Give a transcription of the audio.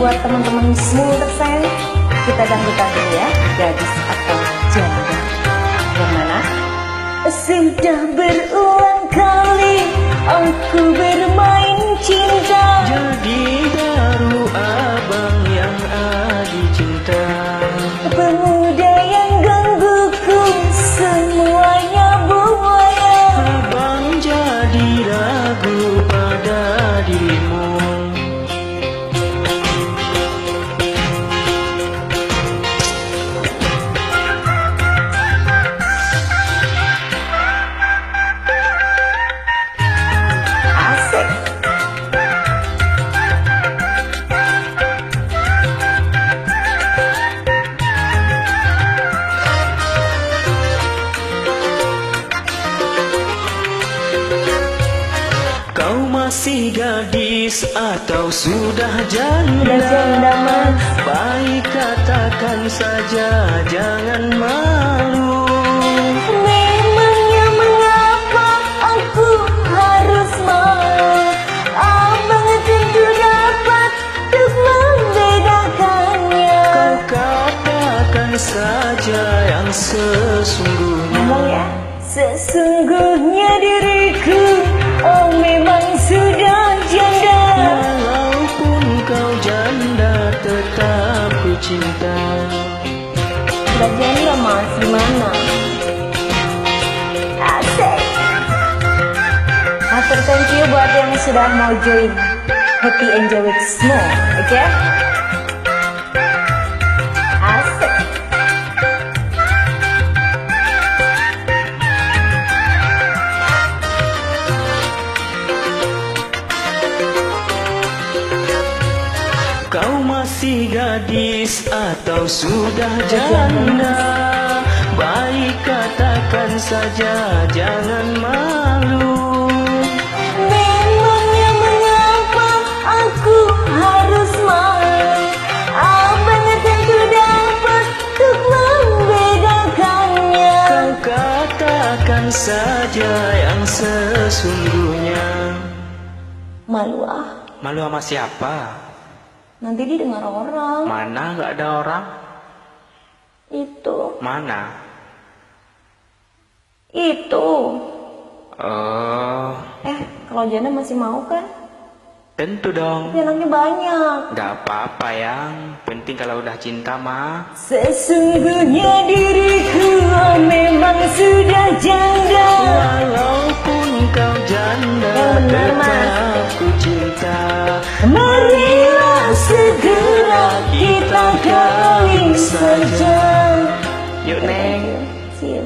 buat teman-teman semua tersayang. Kita dangdutan dulu ya, gadis atau janda. Yang mana? Sudah berulang kali aku bermain cinta, jadi baru abang yang adi cinta. Pemuda yang gangguku semuanya buaya. Abang jadi ragu pada dirimu. Asik. Kau masih gadis atau sudah Sudah janda, janda? Mas. Baik katakan saja, jangan malu. Memangnya mengapa aku harus mau? Abang tentu dapat untuk membedakannya. Kau katakan saja yang sesungguhnya. Ngomong ya, sesungguhnya diriku oh memang sudah janda. Walaupun kau janda, tetap ku cinta. Sudah janda Mas, gimana? Asik. Master thank you buat yang sudah mau join Happy Enjoy with Smo, oke? Asik. Kau masih gadis atau sudah janda? Baik katakan saja, jangan malu. Memangnya mengapa aku harus mau? Abang tentu dapat untuk membedakannya. Kau katakan saja yang sesungguhnya. Malu ah, Malu sama siapa? nanti didengar orang. Mana nggak ada orang? Itu, Mana? itu. Oh, Kalau janda masih mau kan? tentu dong. Anaknya banyak. Nggak apa-apa yang penting kalau udah cinta mah. Sesungguhnya diriku memang sudah janda. Walaupun kau janda, Yang benar, Mas. tetap ku cinta. Marilah segera kita kawin saja. Yuk Neng. See you.